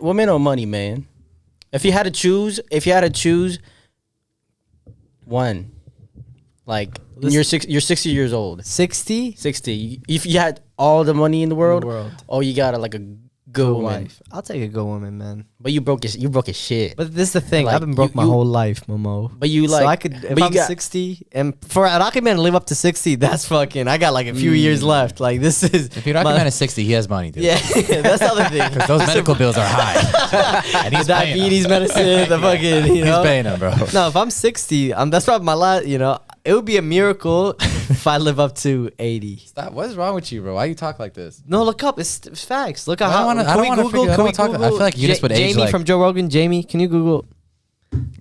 women or money, man? If you had to choose one, like you're 60 years old. 60? 60. If you had all the money in the world, oh, you got like a good woman. Wife. I'll take a good woman, man. But you broke his shit. But this is the thing. Like, I've been broke my whole life, Momo. But you like, so I could, if I'm 60, and for an Iraqi man to live up to 60, that's fucking, I got like a few years left. Like this is. If you're Iraqi man is 60, he has money, dude. Yeah, that's the other thing. Because those medical bills are high. And he's diabetes medicine, the fucking, you know. He's paying them, bro. No, if I'm 60, that's probably my last, you know, it would be a miracle if I live up to 80. Stop. What is wrong with you, bro? Why you talk like this? No, look up. It's facts. Look at I don't want to Google. I feel like Younis would age Jamie like. from Joe Rogan. Jamie, can you Google?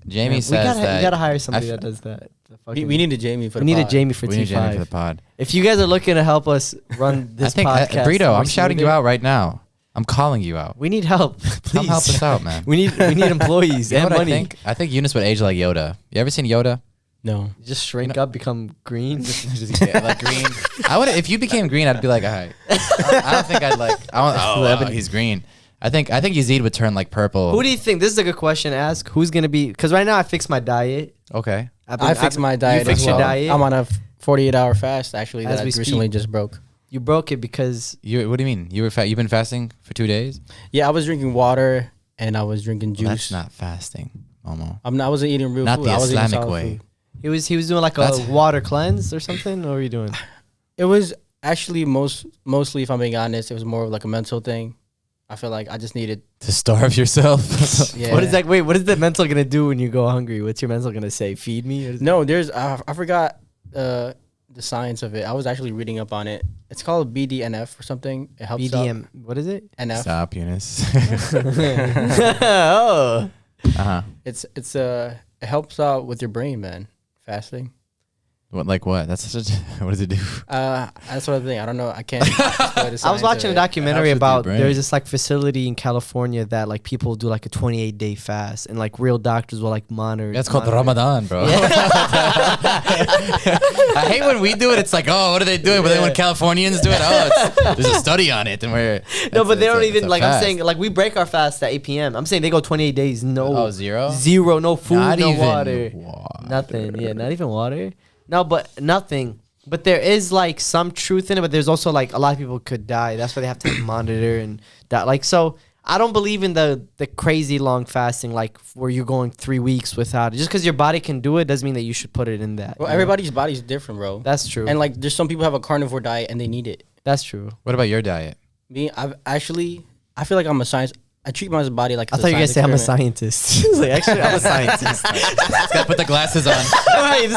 Jamie says that. We gotta hire somebody that does that. We need a Jamie for the pod. We need a Jamie for we need T5. Jamie for the pod. If you guys are looking to help us run this podcast, Brito, I'm shouting you out right now. I'm calling you out. We need help. Please. Come help us out, man. we need employees and money. I think Younis would age like Yoda. You ever seen Yoda? No. Just shrink up, become green. Like green. I would if you became green, I'd be like, all right. I don't think I'd like. Wow, he's green. I think Yazid would turn like purple. Who do you think? This is a good question to ask. Who's gonna be? Because right now I fixed my diet. Okay. I fixed my diet. You fixed your diet. I'm on a 48-hour fast actually As that I we recently speak. just broke. You broke it because What do you mean? You've been fasting for 2 days? Yeah, I was drinking water and I was drinking juice. Well, that's not fasting, Momo. I wasn't eating real Not food. the I was eating Islamic solid way. food. he was doing like a water cleanse or something. What were you doing? It was actually mostly, if I'm being honest, it was more of like a mental thing. I feel like I just needed To starve yourself? Yeah. What is that? Wait, what is the mental gonna do when you go hungry? What's your mental gonna say? Feed me? No, there's I forgot the science of it. I was actually reading up on it. It's called BDNF or something. It helps BDM. What is it? NF. Stop, Younis. Oh. Uh-huh. It helps out with your brain, man. Fasting. What? That's such a, what does it do? That's what I think. I don't know. I can't. I was watching a documentary It helps with about your brain. there's this like facility in California that like people do like a 28-day fast and like real doctors will like monitor. That's called Ramadan, bro. I hate when we do it. It's like, oh, what are they doing? But then when Californians do it, there's a study on it, and we're No, but they don't even like. fast. I'm saying like we break our fast at 8 p.m. I'm saying they go 28 days. No. Zero, No food. Not no even water. Nothing. Yeah, not even water. No, but nothing. But there is like some truth in it. But there's also like a lot of people could die. That's why they have to monitor and that. Like so. I don't believe in the crazy long fasting, like where you're going 3 weeks without it. Just because your body can do it doesn't mean that you should put it in that. Well, everybody's body's different, bro. That's true. And like, there's some people who have a carnivore diet and they need it. That's true. What about your diet? Me, I feel like I'm a science. I treat my body like. I thought you guys say I'm a scientist. Like, actually, I'm a scientist. This guy put the glasses on. Right,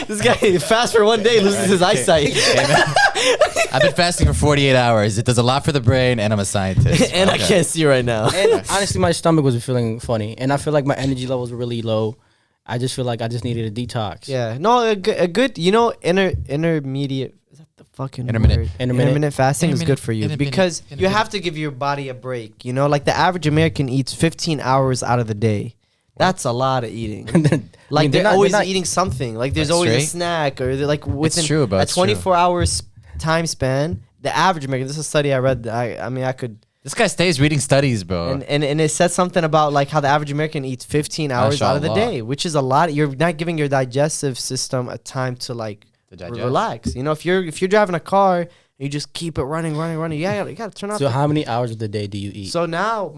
this guy fast for 1 day loses his eyesight. I've been fasting for 48 hours. It does a lot for the brain, and I'm a scientist. And I can't see right now. And honestly, my stomach was feeling funny, and I feel like my energy levels were really low. I just feel like I just needed a detox. Yeah, no, a good, you know, intermediate. Is that the fucking Intermittent. word? Intermittent fasting is good for you because you intermittent. have to give your body a break. You know, like the average American eats 15 hours out of the day. That's a lot of eating. Like they're always eating something. Like there's always a snack or they're like within true, bro, a it's 24 hours time span. The average American. This is a study I read. I mean, I could. This guy stays reading studies, bro. And it said something about like how the average American eats 15 hours out of the day, which is a lot. You're not giving your digestive system a time to like relax. You know, if you're driving a car, you just keep it running. Yeah, you gotta turn off. So how many hours of the day do you eat? So now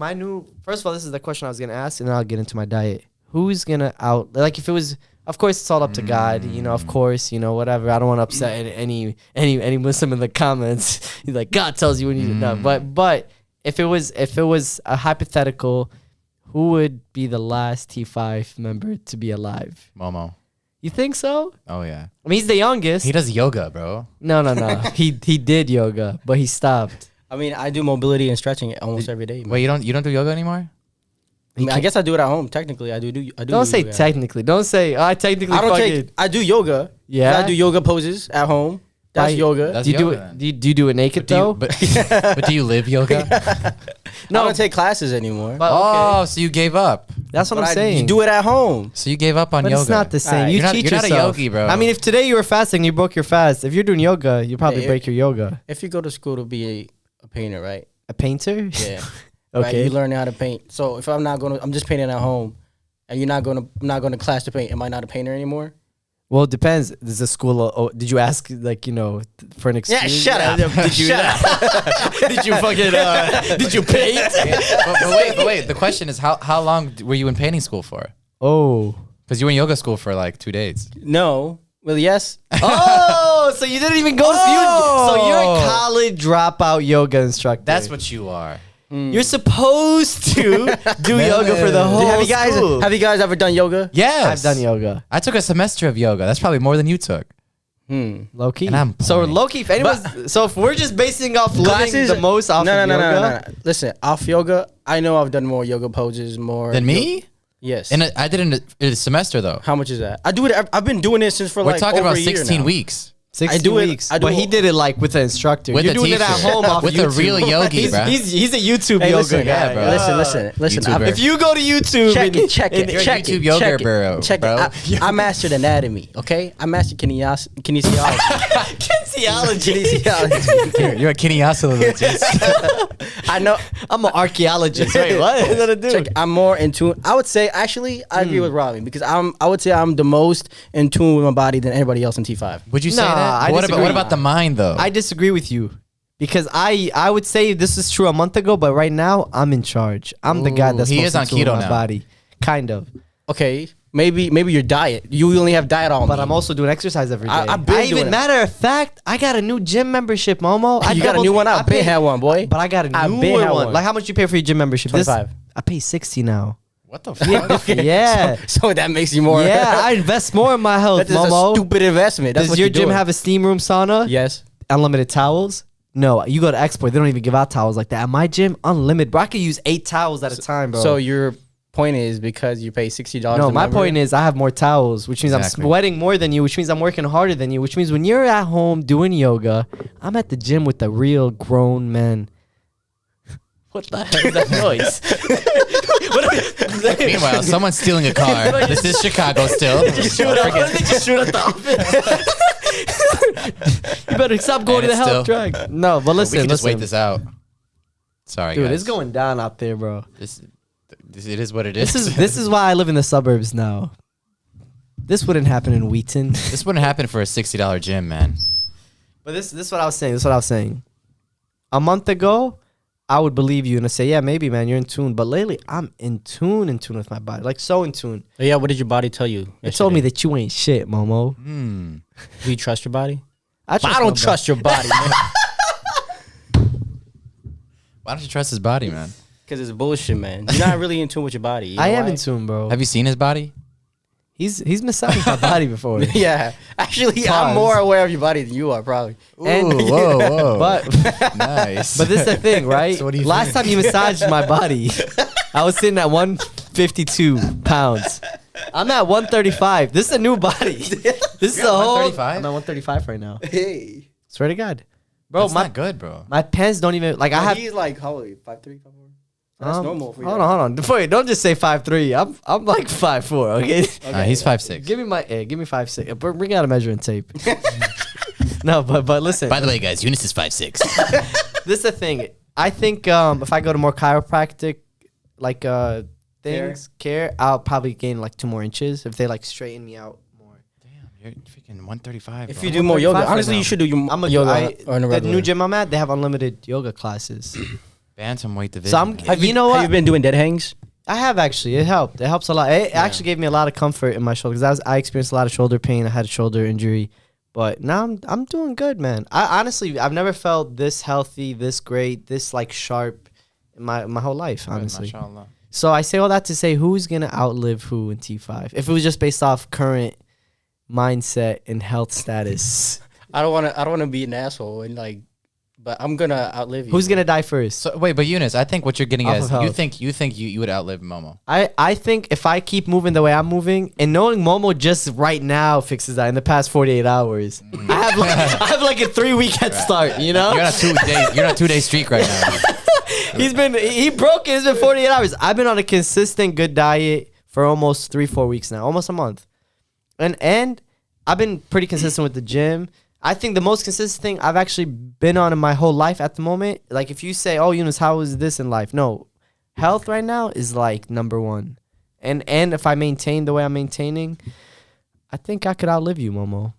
first of all, this is the question I was gonna ask, and then I'll get into my diet. Who's gonna like if it was? Of course, it's all up to God. You know, of course, you know, whatever. I don't want to upset any Muslim in the comments. He's like, God tells you when you do no. But if it was a hypothetical, who would be the last T5 member to be alive? Momo. You think so? Oh yeah. I mean, he's the youngest. He does yoga, bro. No. he did yoga, but he stopped. I mean, I do mobility and stretching almost every day. Man. Wait, you don't do yoga anymore? I mean, I guess I do it at home. Technically, I do. Don't say yoga. Technically. Don't say I technically. I do yoga. Yeah. I do yoga poses at home. That's yoga. That's do you yoga, do then. it? Do you do it naked though? But do you live yoga? No, I don't take classes anymore. But, Oh, so you gave up. that's what I'm saying. You do it at home. So you gave up on But yoga. it's not the same. Alright. You You're teach not a yourself. yogi, bro. I mean, if today you were fasting, you broke your fast. If you're doing yoga, you probably Yeah, break your yoga. If you go to school to be a painter, right? A painter? Yeah. Right? Okay. You learn how to paint. So if I'm just painting at home, and I'm not going to class to paint. Am I not a painter anymore? Well, it depends. Is the school? Did you ask for an excuse? Yeah, shut up. Did you? Did you fucking? Did you paint? But wait. The question is, how long were you in painting school for? Oh. Because you were in yoga school for like 2 days. No. Well, yes. Oh, so you didn't even go. Oh. So you're a college dropout yoga instructor. That's what you are. You're supposed to do yoga for the whole Have school. you guys ever done yoga? Yes. I've done yoga. I took a semester of yoga. That's probably more than you took. Low key. And I'm so boring. low key. If anyone's, so if we're just basing off Classes? learning the most off No. of yoga, Listen, off yoga, I know I've done more yoga poses, more Than me? Yes. And I did it in a semester though. How much is that? I do it. I've been doing it since for We're like talking over about a year 16 now. weeks. 16 do it- weeks. I do But he it- did it like with an instructor. With You're a doing it at teacher. home off With YouTube. a real yogi, bro. He's a YouTube Hey, yoga listen, guy. yeah, bro. Listen. YouTuber. If you go to YouTube, Check it. Check it. You're a check YouTube it. yoga check bro, it. Check bro. it. I mastered anatomy. Okay, I mastered kinesiology. Kinesiology. You're a kinesiologist. I know. I'm an archaeologist. Wait, what? What did I do? Check it. I'm more in tune. I would say actually, I agree with Rami because I would say I'm the most in tune with my body than anybody else in T5. Would you say Nah, that? I What disagree. about the mind though? I disagree with you. Because I would say this is true a month ago, but right now I'm in charge. I'm the guy Ooh, that's he most is on in tune with keto my now. body. Kind of. Okay, maybe your diet. You only have diet on. But I'm also doing exercise every day. I've been doing it. matter of fact, I got a new gym membership, Momo. You got a new one? I've been had one, boy. But I got a I've been newer had one. one. Like how much you pay for your gym membership? 25. I pay 60 now. what the fuck? Yeah. So that makes you more. Yeah, I invest more in my health, That is Momo. a stupid investment. That's Does what your you're gym doing. have a steam room sauna? Yes. Unlimited towels? No, you go to Export. They don't even give out towels like that. At my gym, unlimited. Bro, I could use 8 towels at a time, bro. So your point is because you pay $60. No, my point is I have more towels, which means Exactly. I'm sweating more than you, which means I'm working harder than you, which means when you're at home doing yoga, I'm at the gym with the real grown men. What the hell is that noise? Meanwhile, someone's stealing a car. This is Chicago still. Shoot up. What did they just shoot at the office? You better stop going to the And health it's still- track. No, but we listen, can just wait listen. this out. Sorry, Dude, guys. it's going down out there, bro. This, it is what it is. This is why I live in the suburbs now. This wouldn't happen in Wheaton. This wouldn't happen for a $60 gym, man. But this is what I was saying. This is what I was saying. A month ago, I would believe you and I'd say, yeah, maybe, man, you're in tune. But lately, I'm in tune with my body. Like, so in tune. Yeah, what did your body tell you? It told me that you ain't shit, Momo. Do you trust your body? I I don't trust your body, man. Why don't you trust his body, man? Because it's bullshit, man. You're not really in tune with your body. You know I am why? in tune, bro. Have you seen his body? He's massaged my body before. Yeah. Actually, Pause. I'm more aware of your body than you are, probably. And- Ooh, whoa. But Nice. but this is the thing, right? So what do you Last think? time you massaged my body, I was sitting at 152 pounds. I'm at 135. This is a new body. This is a whole. 135? I'm at 135 right now. Hey. Swear to God, bro. That's my not good, bro. my pants don't even like. I have. He's like, how old are you? 5'3", 5'4"? That's normal for you. Hold on. Wait, don't just say 5'3". I'm like 5'4". Okay. He's 5'6". Give me 5'6". Bring out a measuring tape. No, but listen. By the way, guys, Younis is 5'6". This is the thing. I think if I go to more chiropractic, like care, I'll probably gain like 2 more inches if they like straighten me out more. Damn, you're freaking 135. If bro. you do more 135 yoga, right honestly, now. you should do your I'm a yoga on a the regular. new gym I'm at. They have unlimited yoga classes. Bantamweight division. So I'm. man. Have you know Have what? you been doing dead hangs? I have actually. It helped. It helps a lot. It actually gave me a lot of comfort in my shoulder because I experienced a lot of shoulder pain. I had a shoulder injury, but now I'm doing good, man. I honestly I've never felt this healthy, this great, this like sharp in my whole life. Good, Honestly. mashallah. So I say all that to say who's gonna outlive who in T5? If it was just based off current mindset and health status, I don't want to be an asshole and like, but I'm gonna outlive you. who's gonna die first? So wait, but Younis, I think what you're getting Off at of is health. you think you would outlive Momo. I think if I keep moving the way I'm moving and knowing Momo just right now fixes that in the past 48 hours, I have like a 3-week head start, you know? You're on a 2-day streak right now. He broke it. It's been 48 hours. I've been on a consistent good diet for almost 3-4 weeks now, almost a month. And I've been pretty consistent with the gym. I think the most consistent thing I've actually been on in my whole life at the moment, like if you say, oh, Younis, how is this in life? No, health right now is like number one. And if I maintain the way I'm maintaining, I think I could outlive you, Momo.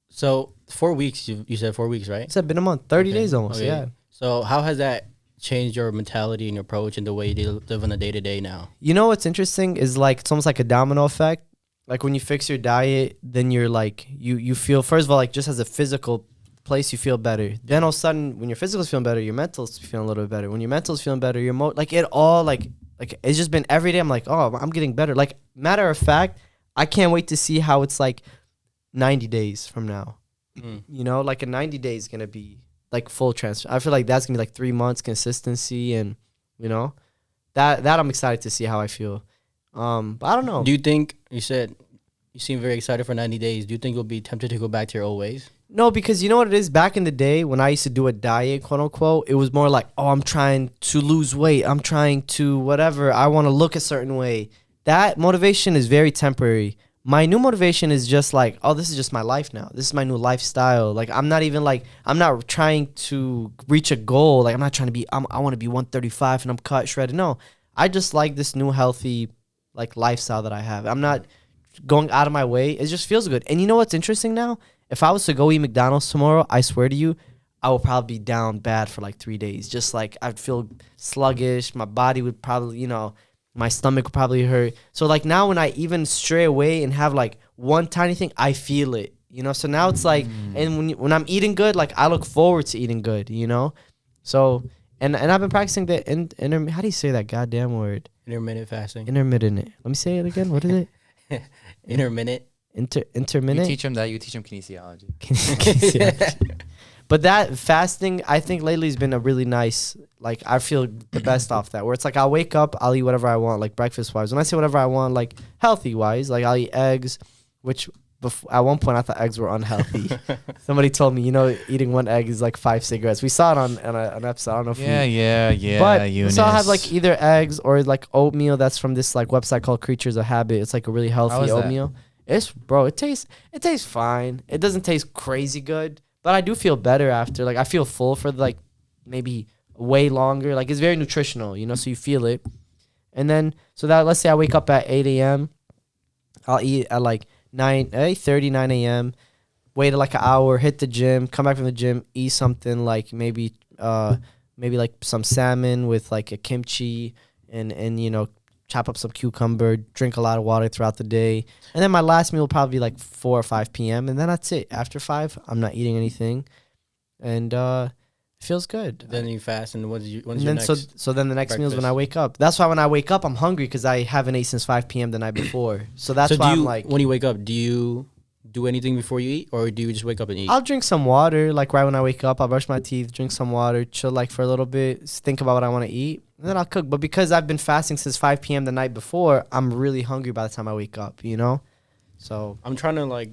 So 4 weeks, you said 4 weeks, right? It's been a month, 30 days almost. Okay. Yeah. So how has that changed your mentality and your approach and the way you live on a day to day now? You know what's interesting is like it's almost like a domino effect. Like when you fix your diet, then you're like you feel, first of all, like just as a physical place, you feel better. Then all of a sudden, when your physical's feeling better, your mental's feeling a little bit better. When your mental's feeling better, your like it all like it's just been every day. I'm like, oh, I'm getting better. Like matter of fact, I can't wait to see how it's like 90 days from now. You know, like a 90 days is gonna be like full transfer. I feel like that's gonna be like 3 months consistency, and you know, that I'm excited to see how I feel. But I don't know. Do you think, you said you seem very excited for 90 days. Do you think you'll be tempted to go back to your old ways? No, because you know what it is? Back in the day when I used to do a diet, quote unquote, it was more like, oh, I'm trying to lose weight. I'm trying to whatever. I want to look a certain way. That motivation is very temporary. My new motivation is just like, oh, this is just my life now. This is my new lifestyle. Like, I'm not even like, I'm not trying to reach a goal. Like, I'm not trying to be, I want to be 135 and I'm cut, shredded. No, I just like this new healthy, like, lifestyle that I have. I'm not going out of my way. It just feels good. And you know what's interesting now? If I was to go eat McDonald's tomorrow, I swear to you, I would probably be down bad for like 3 days. Just like, I'd feel sluggish. My body would probably, you know, my stomach would probably hurt. So like now when I even stray away and have like one tiny thing, I feel it, you know? So now it's like, and when I'm eating good, like I look forward to eating good, you know? So, and I've been practicing the, how do you say that goddamn word? Intermittent fasting. Intermittent. Let me say it again. What is it? Intermittent. Intermittent. You teach him that. You teach him kinesiology. But that fasting, I think lately has been a really nice, like I feel the best off that, where it's like I'll wake up, I'll eat whatever I want, like breakfast wise. When I say whatever I want, like healthy wise, like I'll eat eggs, which at one point I thought eggs were unhealthy. Somebody told me, you know, eating one egg is like 5 cigarettes. We saw it on an episode. I don't know if yeah. But Younis. so I'll have like either eggs or like oatmeal that's from this like website called Creatures of Habit. It's like a really healthy oatmeal. It tastes fine. It doesn't taste crazy good. But I do feel better after. Like, I feel full for, like, maybe way longer. Like, it's very nutritional, you know, so you feel it. And then, so that, let's say I wake up at 8 a.m. I'll eat at, like, 8:30, 9 a.m., wait like an hour, hit the gym, come back from the gym, eat something like maybe like some salmon with, like, a kimchi and you know, chop up some cucumber, drink a lot of water throughout the day. And then my last meal will probably be like 4 or 5 p.m. And then that's it. After 5, I'm not eating anything. And it feels good. Then you fast, and when's your next? So then the next meal is when I wake up. That's why when I wake up, I'm hungry because I haven't ate since 5 p.m. the night before. So that's why I'm like... When you wake up, do you do anything before you eat, or do you just wake up and eat? I'll drink some water. Like right when I wake up, I'll brush my teeth, drink some water, chill like for a little bit, think about what I want to eat. And then I'll cook. But because I've been fasting since 5 p.m. the night before, I'm really hungry by the time I wake up, you know? So I'm trying to, like,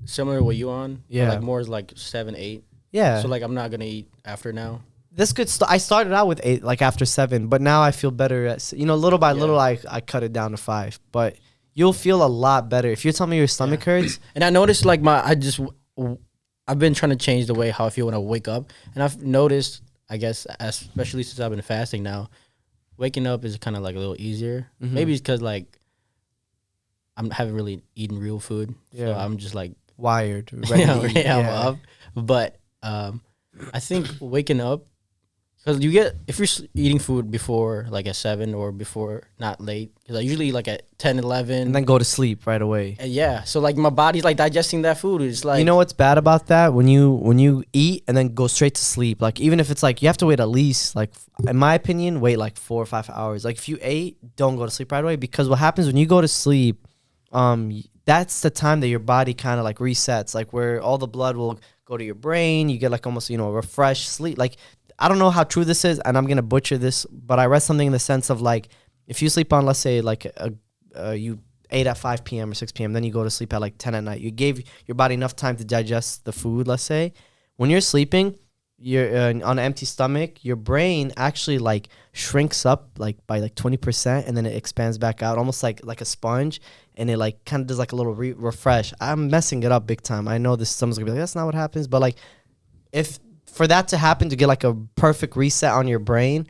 similar to what you on. Yeah. Like, more is, like, 7, 8. Yeah. So, like, I'm not going to eat after now. This could I started out with 8, like, after 7. But now I feel better. Little by little, I cut it down to 5. But you'll feel a lot better. If you're telling me your stomach hurts. And I noticed, like, I've been trying to change the way how I feel when I wake up. And I've noticed, I guess, especially since I've been fasting now, waking up is kind of like a little easier. Mm-hmm. Maybe it's because like I haven't really eaten real food, so I'm just like wired, ready to eat. I'm up. But I think waking up, because if you're eating food before like at 7 or before, not late, because I usually like at 10, 11. And then go to sleep right away. And so like my body's like digesting that food. It's like, you know what's bad about that? When you eat and then go straight to sleep, like even if it's like you have to wait at least, like in my opinion, wait like 4 or 5 hours. Like if you ate, don't go to sleep right away, because what happens when you go to sleep, that's the time that your body kind of like resets, like where all the blood will go to your brain. You get like almost, you know, refreshed sleep. Like, I don't know how true this is, and I'm going to butcher this, but I read something in the sense of like, if you sleep on, let's say like you ate at 5 p.m. or 6 p.m., then you go to sleep at like 10 at night. You gave your body enough time to digest the food, let's say. When you're sleeping, you're on an empty stomach, your brain actually like shrinks up like by like 20%, and then it expands back out almost like a sponge, and it like kind of does like a little refresh. I'm messing it up big time. I know someone's gonna be like, that's not what happens, but like if for that to happen, to get like a perfect reset on your brain,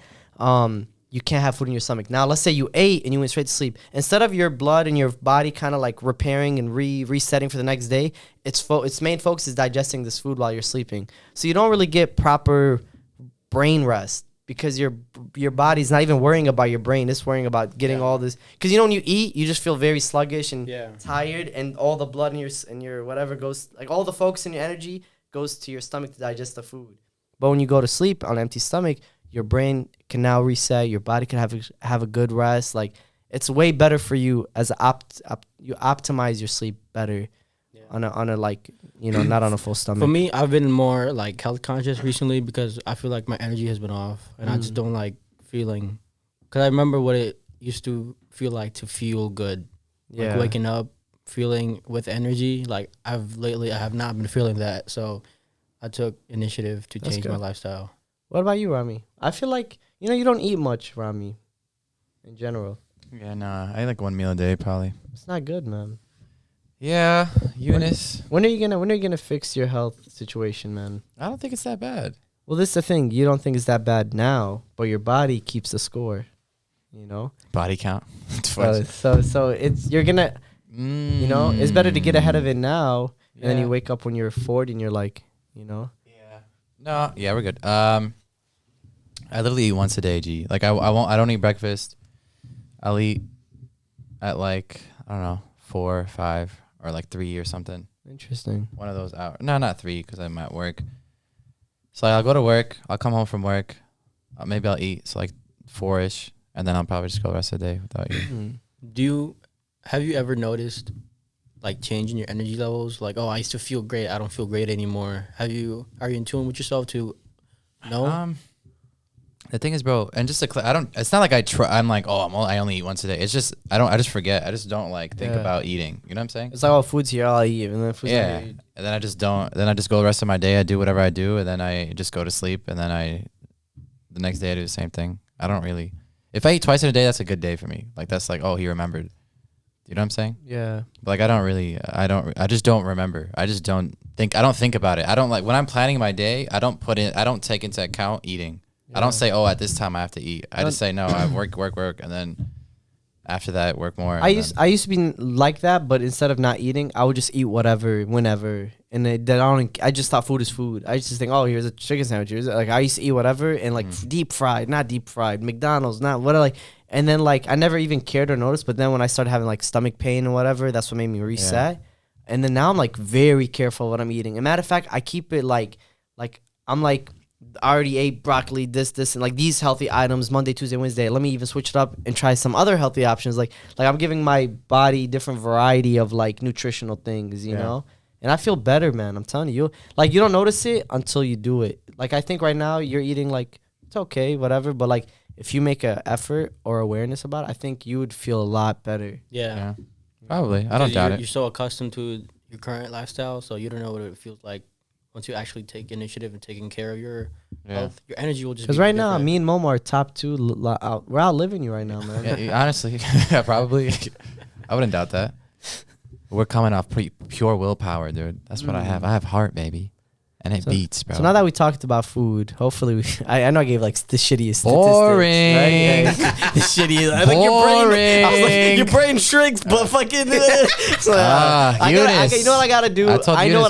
you can't have food in your stomach. Now, let's say you ate and you went straight to sleep. Instead of your blood and your body kind of like repairing and resetting for the next day, its main focus is digesting this food while you're sleeping. So you don't really get proper brain rest because your body's not even worrying about your brain. It's worrying about getting all this. Because when you eat, you just feel very sluggish and tired, and all the blood in your whatever goes, like all the focus and your energy goes to your stomach to digest the food. But when you go to sleep on an empty stomach, your brain can now reset. Your body can have a good rest. Like, it's way better for you as you optimize your sleep better on a like, not on a full stomach. For me, I've been more like health conscious recently because I feel like my energy has been off, and I just don't like feeling. Because I remember what it used to feel like to feel good, like waking up feeling with energy. Like I have not been feeling that, so I took initiative to change my lifestyle. What about you, Rami? I feel like, you don't eat much, Rami, in general. Yeah, nah. I eat like 1 meal a day, probably. It's not good, man. Yeah, Younis. When are you gonna fix your health situation, man? I don't think it's that bad. Well, this is the thing. You don't think it's that bad now, but your body keeps the score, Body count. So it's, you're gonna, it's better to get ahead of it now, and then you wake up when you're 40 and you're like, Yeah. No, yeah, we're good. I literally eat once a day, G. Like I don't eat breakfast. I'll eat at like, I don't know, 4 or 5 or like 3 or something. Interesting. One of those hours. No, not 3 because I'm at work. So I'll go to work. I'll come home from work. Maybe I'll eat. So like 4-ish. And then I'll probably just go the rest of the day without eating. Have you ever noticed like change in your energy levels? Like, oh, I used to feel great. I don't feel great anymore. Are you in tune with yourself to know? The thing is, bro, and just to it's not like I'm like, oh, I only eat once a day. It's just, I just forget. I just don't like think about eating. You know what I'm saying? It's like, oh, food's here, I'll eat. And then food's here. And then I just don't, then I just go the rest of my day. I do whatever I do. And then I just go to sleep. And then the next day I do the same thing. I don't really, if I eat twice in a day, that's a good day for me. Like, that's like, oh, he remembered. You know what I'm saying? Yeah. But like, I just don't remember. I don't think about it. I don't like, when I'm planning my day, I don't take into account eating. I don't say, oh, at this time I have to eat. I just say, no, I work, and then after that, work more. I used to be like that, but instead of not eating, I would just eat whatever, whenever. And I just thought food is food. I just think, oh, here's a chicken sandwich. Like, I used to eat whatever, and like not deep fried, McDonald's, not what, like. And then like I never even cared or noticed. But then when I started having like stomach pain and whatever, that's what made me reset. Yeah. And then now I'm like very careful what I'm eating. And matter of fact, I keep it like I'm like, I already ate broccoli, this, and like these healthy items Monday, Tuesday, Wednesday. Let me even switch it up and try some other healthy options. Like I'm giving my body different variety of like nutritional things, you know? And I feel better, man. I'm telling you. Like, you don't notice it until you do it. Like, I think right now you're eating like, it's okay, whatever. But like, if you make an effort or awareness about it, I think you would feel a lot better. Yeah. Probably. I don't doubt it. You're so accustomed to your current lifestyle, so you don't know what it feels like. Once you actually take initiative and taking care of your health, your energy will just be right different. now, me and Momo are top 2. We're outliving you right now, man. Yeah, honestly, probably. I wouldn't doubt that. We're coming off pure willpower, dude. That's what I have. I have heart, baby. And it beats, bro. So now that we talked about food, hopefully I know I gave like the shittiest statistics. Boring. Right? Yeah, the shittiest. I think your brain shrinks, but fucking. Younis. You know what I gotta do? I know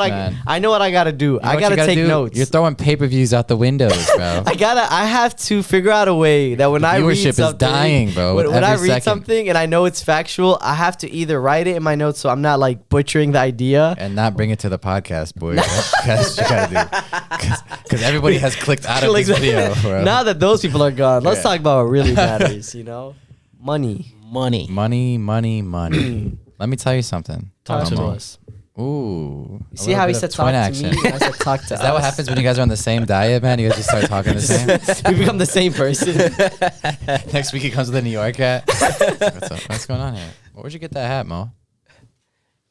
what I gotta do. I gotta take notes. You're throwing pay-per-views out the windows, bro. I have to figure out a way that when I read something, viewership is dying, bro. When I read something and I know it's factual, I have to either write it in my notes so I'm not like butchering the idea and not bring it to the podcast, boy. That's what you gotta do. Because everybody has clicked out of this video, bro. Now that those people are gone, let's talk about what really matters, Money. Let me tell you something. Talk to us. Ooh. You see how he said talk to me? I said talk to us. Is that what happens when you guys are on the same diet, man? You guys just start talking the same? We become the same person. Next week he comes with a New York hat. What's up? What's going on here? Where'd you get that hat, Mo?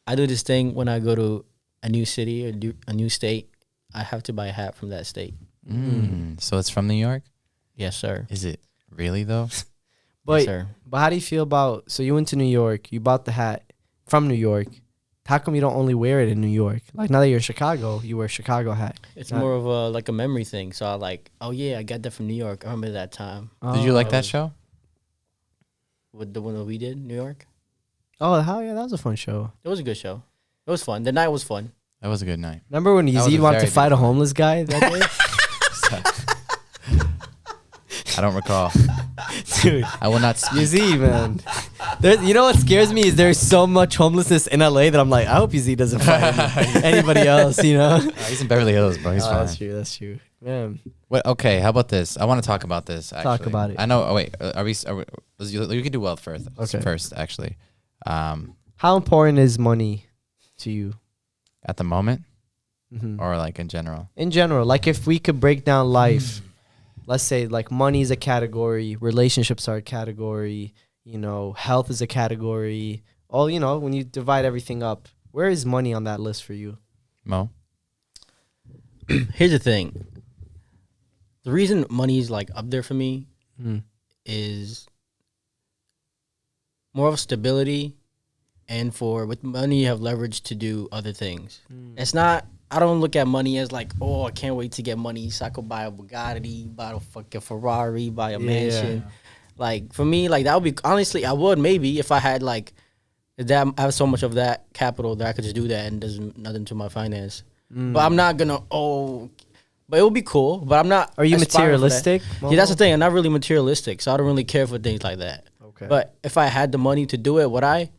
I do this thing when I go to a new city or a new state. I have to buy a hat from that state. So it's from New York? Yes, sir. Is it really, though? But, yes, sir. But how do you feel about... So you went to New York. You bought the hat from New York. how come you don't only wear it in New York? Like now that you're in Chicago, you wear a Chicago hat. It's more of a like a memory thing. So I like, oh yeah, I got that from New York. I remember that time. Did you like that show? With the one that we did, New York. Oh hell yeah, that was a fun show. It was a good show. It was fun. The night was fun. That was a good night. Remember when Yazid wanted to fight a homeless guy that day? I don't recall. Dude, I will not speak. Yazid, man. You know what scares me is there's so much homelessness in LA that I'm like, I hope Yazid doesn't fight anybody else, you know? He's in Beverly Hills, bro. He's fine. That's true. Man. What? Okay, how about this? I want to talk about this. Actually. Talk about it. I know. Oh wait, are we? You can do wealth first. Okay. First, actually. How important is money to you? At the moment, Mm-hmm. or like in general? In general, like if we could break down life, let's say like money is a category, relationships are a category, you know, health is a category. All, you know, when you divide everything up, where is money on that list for you? Mo? Here's the thing. The reason money is like up there for me is more of stability, and with money you have leverage to do other things. It's not. I don't look at money as like, oh, I can't wait to get money so I could buy a Bugatti, buy a fucking Ferrari, buy a mansion. Like for me, like that would be honestly, I would maybe if I had like that. I have so much of that capital that I could just do that and does nothing to my finance. But I'm not gonna. But it would be cool. But I'm not. Are you aspiring for that. materialistic? Yeah, that's the thing. I'm not really materialistic, so I don't really care for things like that. Okay. But if I had the money to do it, would I?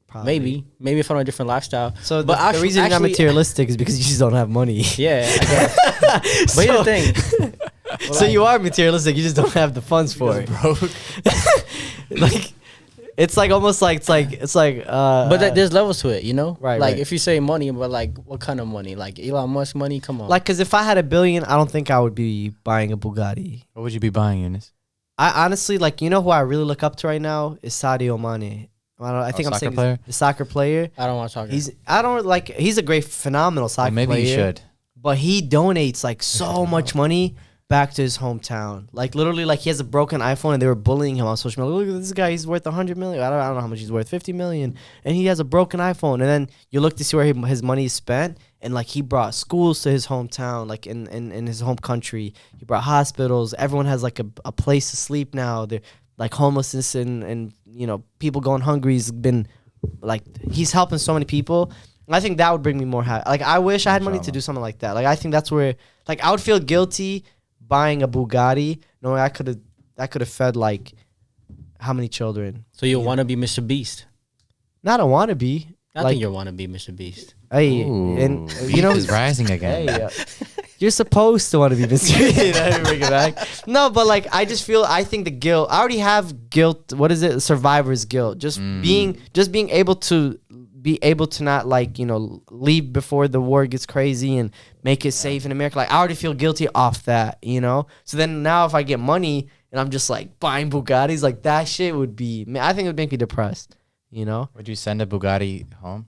Probably. Maybe if I'm on a different lifestyle. So but the reason you're not materialistic is because you just don't have money. Yeah, I guess. But here's the thing. So you are materialistic, you just don't have the funds for it. Broke. Like it's like almost like it's like But there's levels to it, you know? Right, Like right. if you say money, but like what kind of money? Like Elon Musk money? Come on. like because if I had $1 billion, I don't think I would be buying a Bugatti. What would you be buying, Younis? I honestly like, you know who I really look up to right now is Sadio Mane. I think I'm soccer saying player? the soccer player. I don't want to talk. He's a great, phenomenal soccer player. Maybe you should. But he donates like so much money back to his hometown. Like literally, like he has a broken iPhone and they were bullying him on social media. Look at this guy, he's worth 100 million. I don't know how much he's worth, 50 million, and he has a broken iPhone. And then you look to see where his money is spent, and like he brought schools to his hometown, like in his home country. He brought hospitals. Everyone has like a place to sleep now. They're like homelessness and you know, people going hungry has been like, he's helping so many people. And I think that would bring me more happy. Like I wish I had money to do something like that. Like I think that's where, like I would feel guilty buying a Bugatti knowing I could have fed like how many children. So you want to be Mr. Beast? Not a wannabe. I think you want to be Mr. Beast. Hey, Ooh, and you know, is rising again. Hey, you're supposed to want to be Mr. I bring it back. No, but like I think the guilt. I already have guilt. What is it? Survivor's guilt. Just being able to not like, you know, leave before the war gets crazy and make it safe in America. Like I already feel guilty off that, you know. So then now if I get money and I'm just like buying Bugattis, like that shit would be. I think it would make me depressed. You know. Would you send a Bugatti home?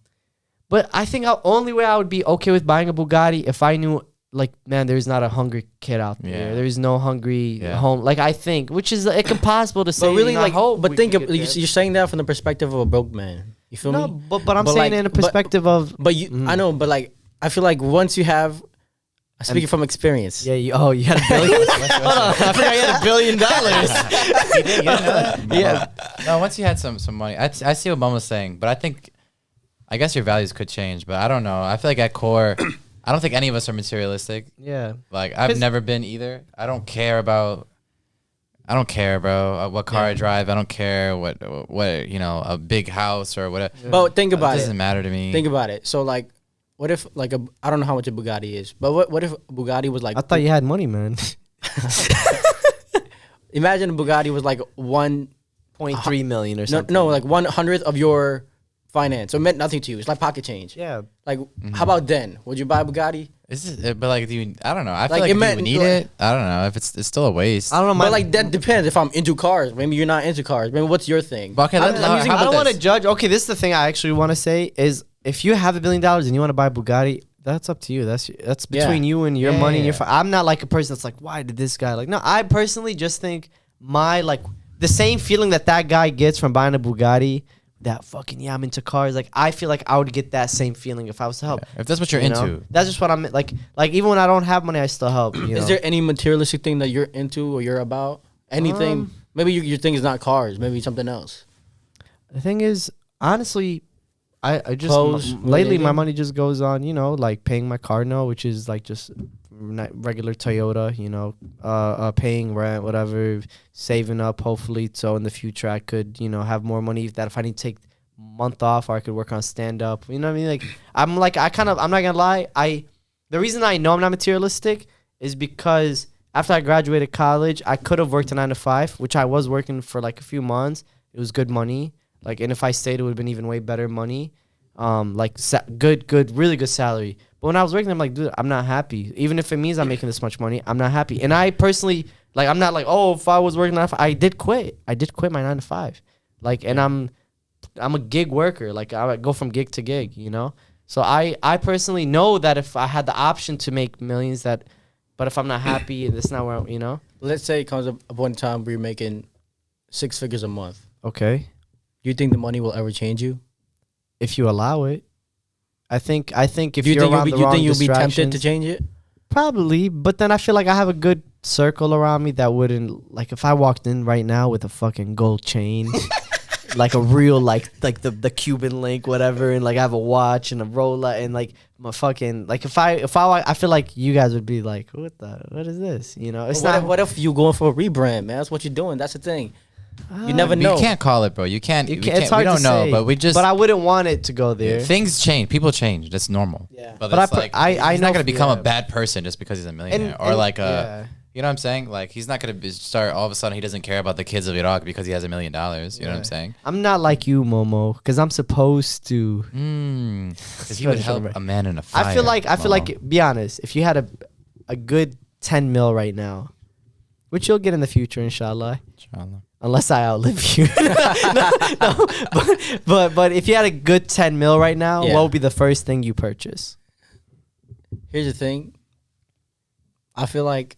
But I think the only way I would be okay with buying a Bugatti if I knew, like, man, there's not a hungry kid out there. Yeah. There's no hungry home. Like, I think, which is like impossible to say. But really, and I like, hope but we think can of, get you're there. saying that from the perspective of a broke man. You feel No, me? but I'm But, saying like, in a perspective of. But you, I know, but like, I feel like once you have, speaking from experience. Yeah, you had $1 billion? Hold on, I forgot you had $1 billion. You did know that? Yeah. No, once you had some money, I see what Mom was saying, but I guess your values could change, but I don't know. I feel like at core, I don't think any of us are materialistic. Yeah. Like I've never been either. I don't care, bro, what car I drive. I don't care what you know, a big house or whatever. Yeah. But think about it. it. Doesn't matter to me. Think about it. So like, what if like I don't know how much a Bugatti is, but what if Bugatti was like? I thought you had money, man. Imagine a Bugatti was like 1.3 million or something. No, like 1/100th of your finance. So it meant nothing to you. It's like pocket change. Yeah. Like, how about then? Would you buy a Bugatti? But like, I don't know. I feel Like, like it if meant- you need like- it, I don't know. If it's still a waste. I don't know. But like that depends. If I'm into cars, maybe you're not into cars. Maybe what's your thing? But okay, I'm how using- about I don't want to this? judge. Okay, this is the thing I actually want to say is if you have $1 billion and you want to buy a Bugatti, that's up to you. That's between you and your money and your. I'm not like a person that's like, why did this guy like? No, I personally just think the same feeling that guy gets from buying a Bugatti, that fucking, I'm into cars. Like, I feel like I would get that same feeling if I was to help. If that's what you're You know? into. That's just what I'm like even when I don't have money, I still help. You know? Is there any materialistic thing that you're into or you're about? Anything? Maybe your thing is not cars. Maybe something else. The thing is, honestly, I just Clothes, lately my anything? money just goes on, like paying my car note, which is like just regular Toyota, paying rent, whatever, saving up hopefully so in the future I could, have more money that if I need to take a month off or I could work on stand up. You know what I mean? I'm not gonna lie, the reason I know I'm not materialistic is because after I graduated college, I could have worked a 9 to 5, which I was working for like a few months. It was good money. And if I stayed, it would have been even way better money. Really good salary. But when I was working, I'm like, dude, I'm not happy. Even if it means I'm making this much money, I'm not happy. And I personally, I'm not like, oh, if I was working 9 to 5, I did quit. I did quit my 9 to 5. And I'm a gig worker. I go from gig to gig, So I personally know that if I had the option to make millions, but if I'm not happy, that's not where, Let's say it comes up one time where you're making 6 figures a month. Okay. Do you think the money will ever change you? If you allow it. I think if Do you you're think around the wrong you'll be tempted distractions- to change it? Probably, but then I feel like I have a good circle around me that wouldn't, if I walked in right now with a fucking gold chain, like a real, the Cuban link, whatever, and I have a watch and a Rolex and my fucking, if I feel like you guys would be like, what is this? It's not. What if you going for a rebrand, man? That's what you're doing. That's the thing. You never know. You can't call it, bro. You can't. It's hard we don't to know, say, but we just. But I wouldn't want it to go there. Things change. People change. That's normal. Yeah. But But it's I he's know not gonna become yeah. a bad person just because he's a millionaire, yeah. You know what I'm saying? He's not gonna start all of a sudden. He doesn't care about the kids of Iraq because he has $1 million. You know what I'm saying? I'm not like you, Momo, because I'm supposed to. Because he would help a man in a fire. I feel like, be honest, if you had a good 10 mil right now, which you'll get in the future, inshallah. Inshallah. Unless I outlive you. no, but if you had a good 10 mil right now, Yeah. what would be the first thing you purchase? Here's the thing. I feel like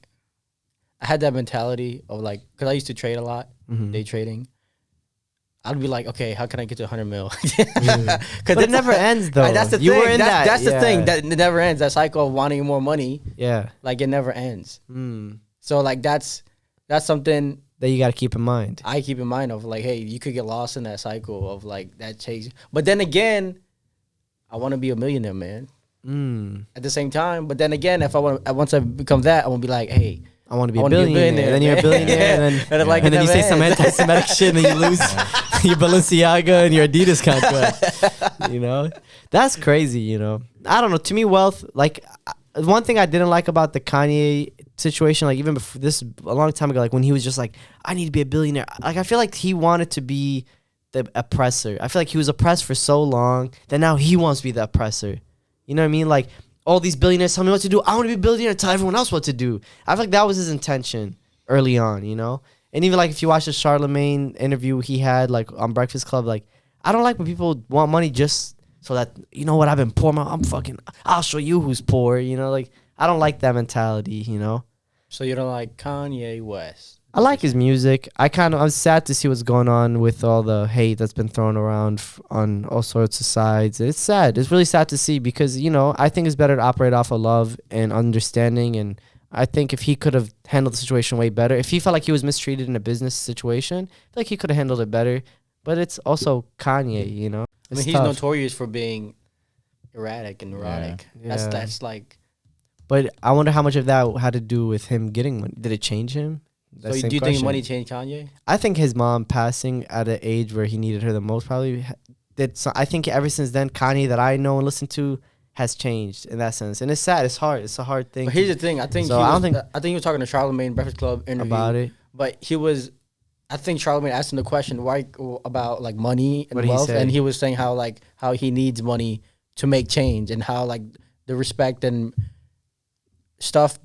I had that mentality of because I used to trade a lot, day trading. I'd be like, okay, how can I get to 100 mil? But it never ends, though. That's the You thing. were in that. That's the thing. Yeah. That it never ends. That cycle of wanting more money, Yeah. it never ends. Mm. So that's something That you got to keep in mind. I keep in mind of hey, you could get lost in that cycle of that chase. But then again, I want to be a millionaire, man. At the same time, but then again, once I become that, I want to be like, hey, I want to be I a wanna be a billionaire. And then you're a billionaire, and then, And and then you say never some ends. anti-Semitic shit, and then you lose your Balenciaga and your Adidas contract. That's crazy. I don't know. To me, wealth. One thing I didn't like about the Kanye situation, even before this, a long time ago, when he was just I need to be a billionaire. I feel like he wanted to be the oppressor. I feel like he was oppressed for so long that now he wants to be the oppressor. You know what I mean? All these billionaires tell me what to do. I want to be a billionaire, tell everyone else what to do. I feel like that was his intention early on, And even if you watch the Charlemagne interview he had on Breakfast Club, I don't like when people want money just so that, I've been poor. I'll show you who's poor, I don't like that mentality, So you don't like Kanye West? I like his music. I'm sad to see what's going on with all the hate that's been thrown around on all sorts of sides. It's sad. It's really sad to see because, I think it's better to operate off of love and understanding. And I think if he could have handled the situation way better, if he felt like he was mistreated in a business situation, I feel like he could have handled it better. But it's also Kanye, It's he's tough. notorious for being erratic and neurotic. Yeah. That's But I wonder how much of that had to do with him getting money. Did it change him? So do you think money changed Kanye? I think his mom passing at an age where he needed her the most probably did. So I think ever since then, Kanye that I know and listen to has changed in that sense, and it's sad. It's hard. It's a hard thing. But here's the thing. I think he was talking to Charlemagne Breakfast Club interview about it. But I think Charlemagne asked him the question why about money and What did he wealth, say? and he was saying how he needs money to make change, and how the respect and stuff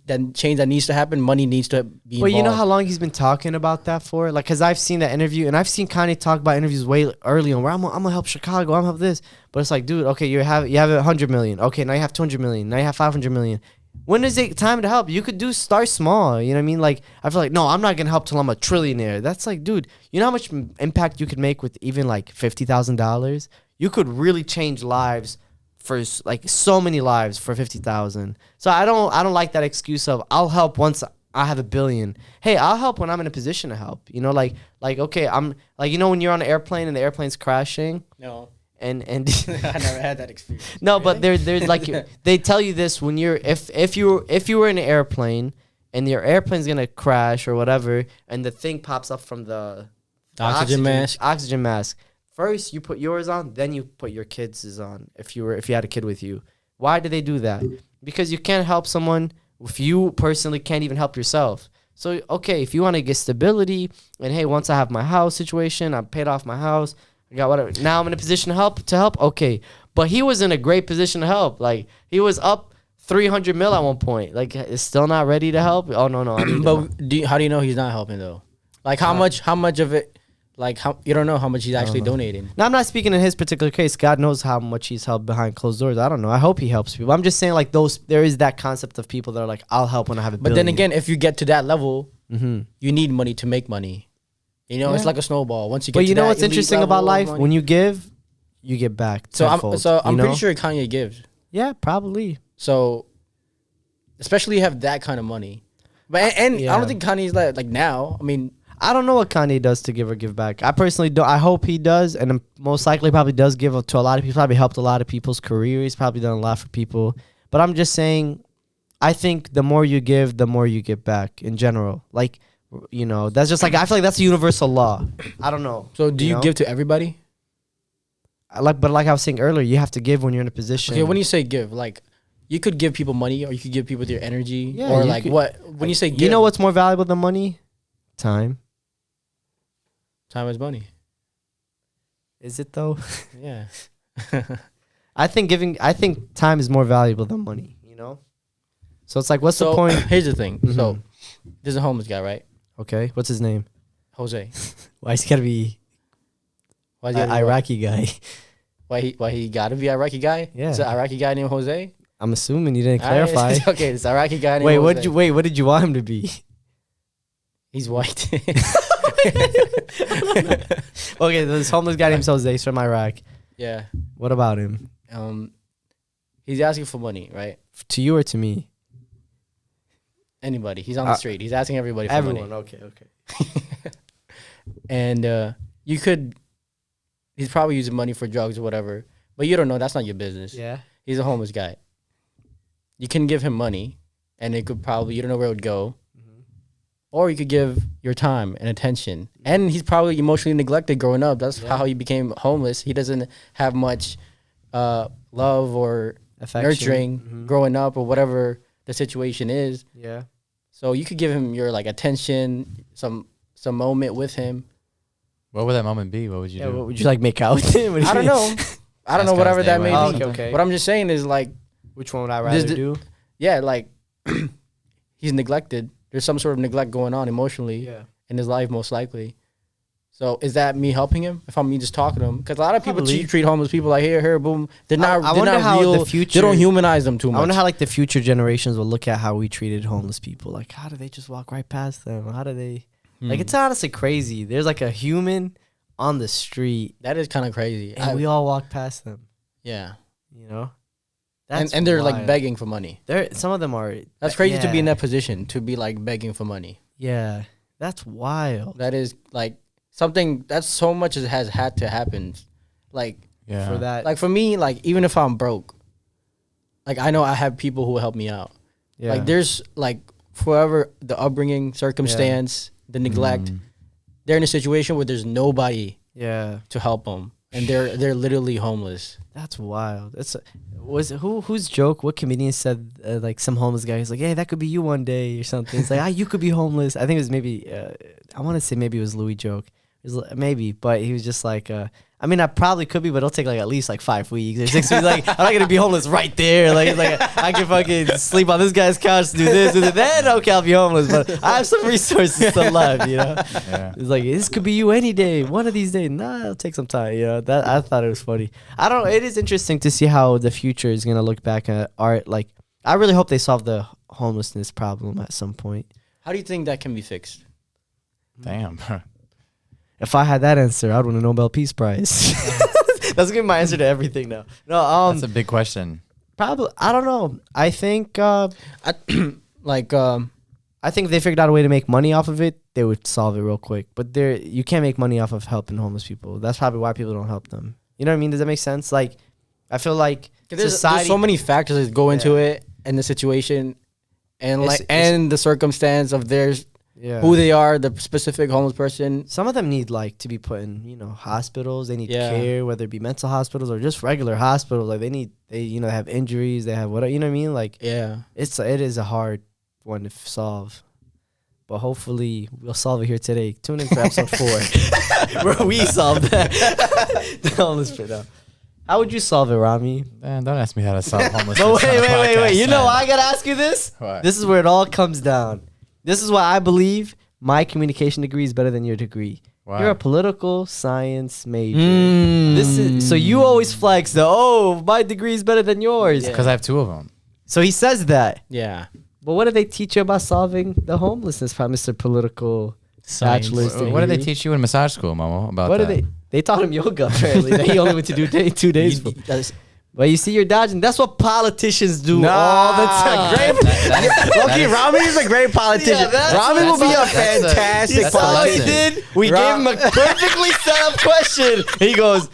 that change that needs to happen, money needs to be Well, involved. you know how long he's been talking about that for? Because I've seen that interview, and I've seen Kanye talk about interviews way early on where I'm gonna help Chicago, I'm gonna help this. But it's dude, okay, you have 100 million. Okay, now you have 200 million. Now you have 500 million. When is it time to help? You could start small. You know what I mean? Like, I feel like, no, I'm not going to help till I'm a trillionaire. That's like, dude, you know how much impact you could make with even like $50,000? You could really change lives for like so many lives for 50,000. So I don't like that excuse of I'll help once I have $1 billion. Hey, I'll help when I'm in a position to help. You know, like okay, I'm like, you know, when you're on an airplane and the airplane's crashing. No. And I never had that experience. No, but there's like they tell you this when you're if you were in an airplane and your airplane's gonna crash or whatever, and the thing pops up from the oxygen mask. First you put yours on, then you put your kids' on. If you had a kid with you, why do they do that? Because you can't help someone if you personally can't even help yourself. So okay, if you want to get stability, and hey, once I have my house situation, I paid off my house. I got whatever. Now I'm in a position to help. Okay. But he was in a great position to help. Like, he was up 300 mil at one point. Like, is still not ready to help? Oh, no. But how do you know he's not helping, though? Like, how much of it, like, you don't know how much he's actually donating. Now, I'm not speaking in his particular case. God knows how much he's helped behind closed doors. I don't know. I hope he helps people. I'm just saying, like, there is that concept of people that are like, I'll help when I have $1 billion. But then again, if you get to that level, you need money to make money. You know, it's like a snowball. Once you get, but you know what's interesting about life? When you give, you get back. So I'm pretty sure Kanye gives. Yeah, probably. So, especially you have that kind of money, but I don't think Kanye's like now. I mean, I don't know what Kanye does to give or give back. I personally don't. I hope he does, and most likely probably does give to a lot of people. Probably helped a lot of people's career. He's probably done a lot for people. But I'm just saying, I think the more you give, the more you get back in general. Like, you know, that's just like, I feel like that's a universal law. I don't know. So do you give to everybody? But like I was saying earlier, you have to give when you're in a position. Okay, when you say give, like, you could give people money, or you could give people your energy, yeah, or like what? When you say give, you know what's more valuable than money? Time. Time is money. Is it though? Yeah. I think time is more valuable than money. You know. So it's like, what's the point? Here's the thing. So there's a homeless guy, right? Okay. What's his name? Jose. Why is he gotta be? Why is he Iraqi guy? Why he gotta be Iraqi guy? Yeah. It's an Iraqi guy named Jose. I'm assuming you didn't clarify. Right. Okay, it's Iraqi guy named Jose. What did you want him to be? He's white. Okay, this homeless guy named Jose. He's from Iraq. Yeah. What about him? He's asking for money, right? To you or to me? Anybody. He's on the street. He's asking everybody for money. Everyone. Okay. And he's probably using money for drugs or whatever. But you don't know. That's not your business. Yeah. He's a homeless guy. You can give him money, and it could probably, you don't know where it would go. Or you could give your time and attention. And he's probably emotionally neglected growing up. That's how he became homeless. He doesn't have much love or affection, nurturing growing up, or whatever the situation is. Yeah. So you could give him your like attention, some moment with him. What would that moment be? What would you do? What would you like make out with him? I don't know. I don't know, whatever that may be. Okay. What I'm just saying is like, which one would I rather do? Yeah, like he's neglected. There's some sort of neglect going on emotionally in his life, most likely. So is that me helping him? If I'm me just talking to him? Because a lot of people treat homeless people like, here, boom. They're not real. They don't humanize them too much. I wonder how like the future generations will look at how we treated homeless people. Like, how do they just walk right past them? How do they... Like, it's honestly crazy. There's like a human on the street. That is kind of crazy. And we all walk past them. Yeah. You know? And they're like begging for money. Some of them are. That's crazy to be in that position, to be like begging for money. Yeah. That's wild. That is like something that's so much as has had to happen. Like for that. Like for me, like even if I'm broke, like I know I have people who will help me out. Yeah. Like there's like forever the upbringing, circumstance, the neglect. They're in a situation where there's nobody to help them. And they're literally homeless. That's wild. Whose joke? What comedian said like some homeless guy was like, "Hey, that could be you one day" or something. It's like, you could be homeless. I think it was maybe I want to say maybe it was Louis' joke. It was maybe, but he was just like, I mean, I probably could be, but it'll take like at least like 5 weeks or 6 weeks. Like, I'm not gonna be homeless right there. Like I can fucking sleep on this guy's couch, do this, do that. Then okay, I'll be homeless. But I have some resources still left. You know, it's like this could be you any day, one of these days. Nah, it'll take some time. You know, that I thought it was funny. It is interesting to see how the future is gonna look back at art. Like, I really hope they solve the homelessness problem at some point. How do you think that can be fixed? Damn. If I had that answer, I'd win a Nobel Peace Prize. That's gonna be my answer to everything now. No, That's a big question. probably I don't know. I think Like, I think if they figured out a way to make money off of it, they would solve it real quick. But you can't make money off of helping homeless people. That's probably why people don't help them. You know what I mean? Does that make sense? Like, I feel like there's so many factors that go into it and the situation and and the circumstance of who they are, the specific homeless person. Some of them need like to be put in, hospitals. They need care, whether it be mental hospitals or just regular hospitals. Like they have injuries, they have whatever. You know what I mean? Like it is a hard one to solve. But hopefully we'll solve it here today. Tune in for episode 4 where we solve that. The homeless pit out. How would you solve it, Rami? Man, don't ask me how to solve homelessness. No, wait. You know why I gotta ask you this? What? This is where it all comes down. This is why I believe my communication degree is better than your degree. Why? You're a political science major. So you always flex my degree is better than yours. Because I have 2 of them. So he says that. Yeah. But what did they teach you about solving the homelessness problem, Mr. Political Bachelor's degree? What did they teach you in massage school, Momo, about What that? did they taught him yoga, apparently. That he only went to do 2 days for. But you see, you're dodging. That's what politicians do all the time. Okay, Rami is a great politician. Rami will be a fantastic politician. We gave him a perfectly set up question. He goes,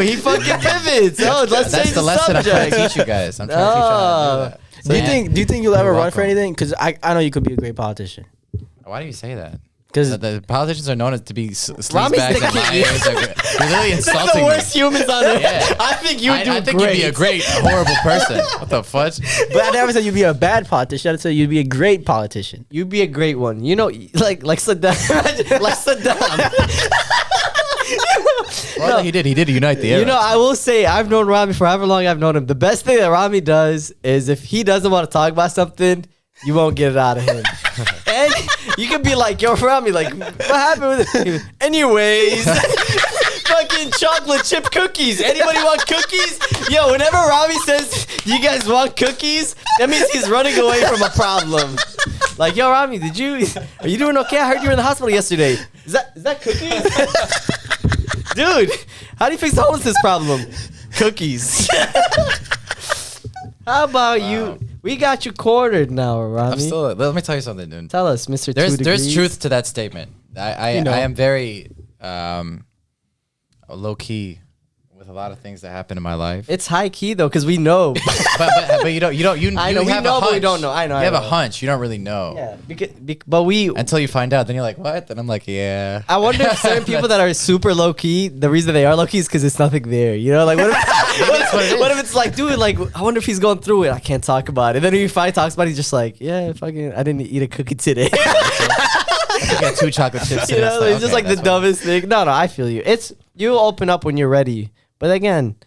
he fucking pivots. Let's change the lesson I'm trying to subject. teach you guys. I'm trying to teach you how to do that. Do you think you'll ever You're run for welcome. anything? Because I know you could be a great politician. Why do you say that? Because The politicians are known as to be Rami's sleazebags the and king. liars. You're literally They're insulting the worst me. humans on earth. Yeah. I think you would do I think great. you'd be a great, horrible person. What the fudge? but I never said you'd be a bad politician. I said you'd be a great politician. You'd be a great one. You know, like Saddam. Like Saddam. Well, he did unite the Arabs. I will say, I've known Rami for however long I've known him. The best thing that Rami does is if he doesn't want to talk about something, you won't get it out of him. And you can be like, yo, Rami, like, what happened with it? Anyways, fucking chocolate chip cookies. Anybody want cookies? Yo, whenever Rami says, you guys want cookies, that means he's running away from a problem. Like, yo, Rami, are you doing okay? I heard you were in the hospital yesterday. Is that cookies? Dude, how do you fix the homelessness problem? Cookies. How about you? We got you cornered now, Rami. Let me tell you something, dude. Tell us, Mr. There's truth to that statement. I am very low key with a lot of things that happen in my life. It's high key though, because we know. but you don't. I know, you we have know, a hunch. but we don't know. I know. You have a hunch. You don't really know. Yeah, but we. Until you find out, then you're like, what? And I'm like, yeah. I wonder if certain people that are super low key, the reason they are low key is because it's nothing there. You know, like what if it's like, dude, like I wonder if he's going through it. I can't talk about it. And then when he finally talks about it, he's just like, yeah, fucking, I didn't eat a cookie today. I got 2 chocolate chips. You know, it's just like the dumbest thing. No, I feel you. You open up when you're ready. But again,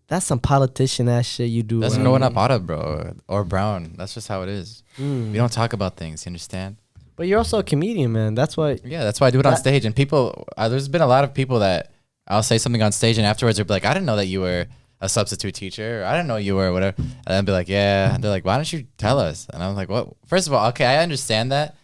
that's some politician ass shit you do. That's growing up out of, bro, or brown. That's just how it is. We don't talk about things. You understand? But you're also a comedian, man. That's why. Yeah, that's why I do it on stage. And people, there's been a lot of people that I'll say something on stage, and afterwards they'll be like, I didn't know that you were a substitute teacher. Or, I didn't know you were whatever. And I'll be like, yeah. And they're like, why don't you tell us? And I'm like, what? First of all, okay, I understand that,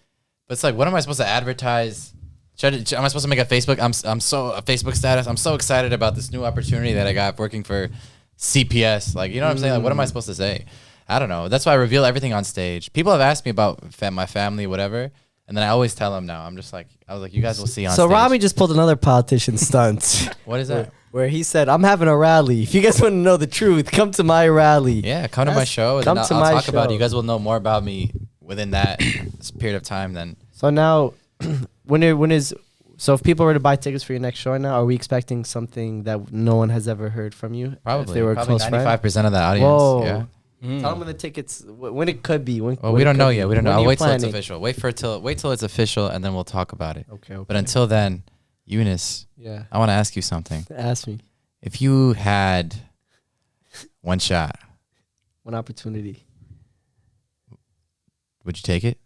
but it's like, what am I supposed to advertise? Am I supposed to make a Facebook? A Facebook status. I'm so excited about this new opportunity that I got working for CPS. Like, you know what I'm saying? Like, what am I supposed to say? I don't know. That's why I reveal everything on stage. People have asked me about my family, whatever, and then I always tell them now. I was like, you guys will see on stage. So Rami just pulled another politician stunt. What is that? Where he said, I'm having a rally. If you guys want to know the truth, come to my rally. Yeah, come to my show. And come I'll to my talk about it. show. You guys will know more about me within that period of time then. So now, so if people were to buy tickets for your next show right now, are we expecting something that no one has ever heard from you? Probably. If they were Probably close 95% of that audience. Whoa. Yeah. Tell them when the tickets, when it could be. Well, we don't know yet. We don't know. I'll wait till it's planning? official. Wait till it's official, and then we'll talk about it. Okay. But until then, Younis, Yeah. I want to ask you something. Ask me. If you had one shot, One opportunity. would you take it?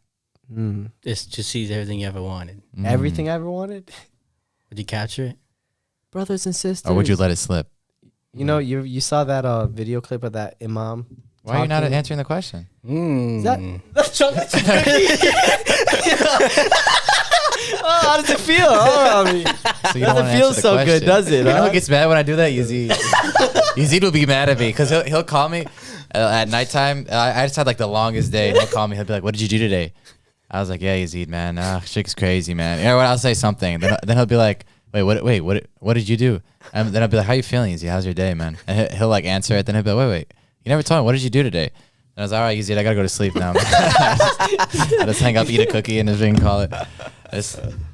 It's to seize everything you ever wanted. Everything I ever wanted? Would you capture it? Brothers and sisters. Or would you let it slip? You know, you saw that video clip of that imam Why are you not talking. answering the question? Is that's chocolate chip cookie? Oh, how does it feel? Oh, I mean, So you don't doesn't wanna feel answer the so good, question. does it? You know huh? who gets mad when I do that? Yazid. Yazid will be mad at me because he'll call me at nighttime. I just had like the longest day. And he'll call me. He'll be like, "What did you do today?" I was like, "Yeah, Yazid, man. Shit's crazy, man." You know what? I'll say something. Then he'll be like, what did you do?" And then I'll be like, "How you feeling, Yazid? How's your day, man?" And he'll like answer it. Then he'll be like, "Wait. You never told me. What did you do today?" And I was like, "All right, Yazid, I gotta go to sleep now." I just hang up, eat a cookie, and just ring call it.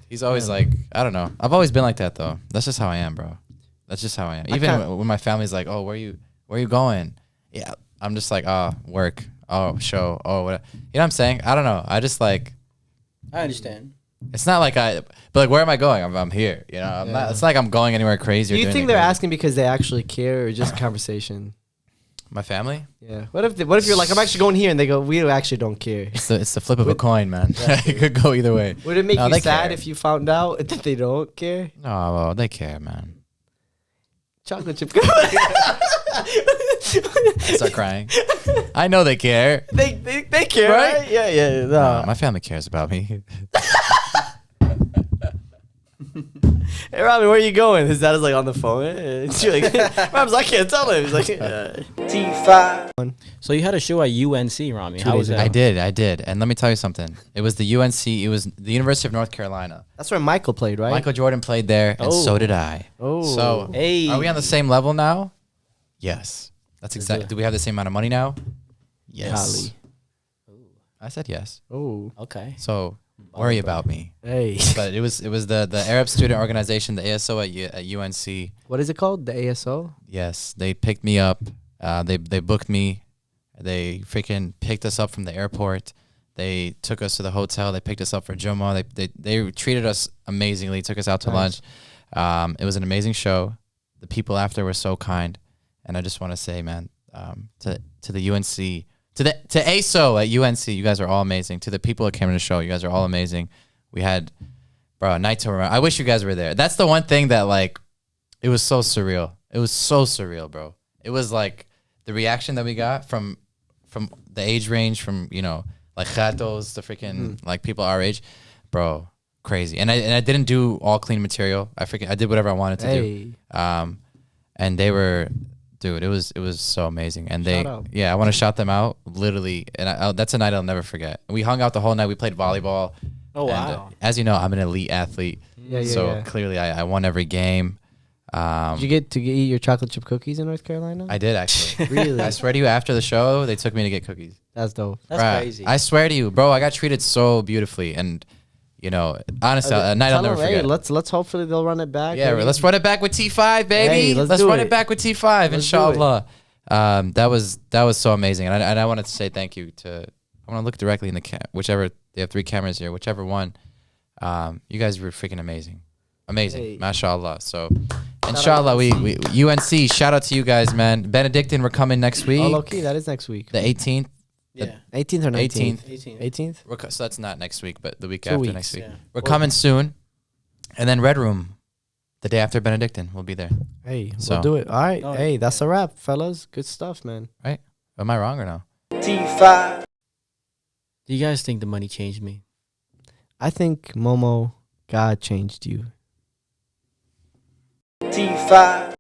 He's always like, I don't know. I've always been like that though. That's just how I am, bro. That's just how I am. Even when my family's like, "Oh, where you going?" Yeah, I'm just like, "Oh, work. Oh, show. Oh, what?" You know what I'm saying? I don't know. I just like. I understand. It's not like but like, where am I going? I'm here. You know, I'm not. It's not like I'm going anywhere crazy. Do you or doing think it they're crazy. asking because they actually care, or just conversation? My family? Yeah. What if you're like, I'm actually going here, and they go, we actually don't care. It's the flip of a coin, man. It could go either way. Would it make No, you they sad care. if you found out that they don't care? No, well, they care, man. Chocolate chip. I start crying. I know they care. They care, Right? right? Yeah. No, my family cares about me. Hey, Rami, where are you going? His dad is like on the phone. And you're like, Rami's like, I can't tell him. He's like, T5. So you had a show at UNC, Rami. How was days that? I did. And let me tell you something. It was the UNC. It was the University of North Carolina. That's where Michael played, right? Michael Jordan played there, and so did I. Oh. So, Hey. are we on the same level now? Yes. That's Is exactly. it- Do we have the same amount of money now? Yes. Golly. I said yes. Oh. Okay. So worry about me. Hey. But it was the Arab Student Organization, the ASO at UNC. What is it called? The ASO? Yes, they picked me up. They booked me. They freaking picked us up from the airport. They took us to the hotel. They picked us up for Juma. They treated us amazingly. Took us out to Nice. lunch. It was an amazing show. The people after were so kind, and I just want to say, man, to the UNC, to ASO at UNC, you guys are all amazing. To the people that came to the show, you guys are all amazing. We had, bro, a night to remember. I wish you guys were there. That's the one thing that, like, it was so surreal. It was so surreal, bro. It was like the reaction that we got from the age range, from, you know, like Gatos to freaking like people our age, bro, crazy. And I didn't do all clean material. I did whatever I wanted to do. And they were, dude, it was so amazing. And Shout out. I want to shout them out, literally. And that's a night I'll never forget. We hung out the whole night. We played volleyball. Oh, And, wow. as you know, I'm an elite athlete. So clearly I won every game. Did you get to eat your chocolate chip cookies in North Carolina? I did, actually. Really? I swear to you, after the show, they took me to get cookies. That's dope. That's Bruh, crazy. I swear to you, bro, I got treated so beautifully. And, you know, honestly, a night I'll Tell never them, hey, forget. let's hopefully they'll run it back. Yeah, Maybe. let's run it back with T5, baby. Hey, let's do run it. it back with T5, Let's do inshallah. That was so amazing. And I wanted to say thank you to, I want to look directly in the whichever, they have 3 cameras here, whichever one. You guys were freaking amazing. Amazing. Hey. Mashallah. So, inshallah, we UNC, shout out to you guys, man. Benedictine, we're coming next week. Oh, low-key, that is next week. The 18th. Yeah. 18th or 19th? 18. 18th? So that's not next week, but the week 2 after weeks. next week. Yeah. We're coming soon. And then Red Room, the day after Benedictine, we'll be there. Hey, So- we'll do it. All right. Oh, Hey, yeah. that's a wrap, fellas. Good stuff, man. Right? Am I wrong or no? T5. Do you guys think the money changed me? I think, Momo, God changed you. T5.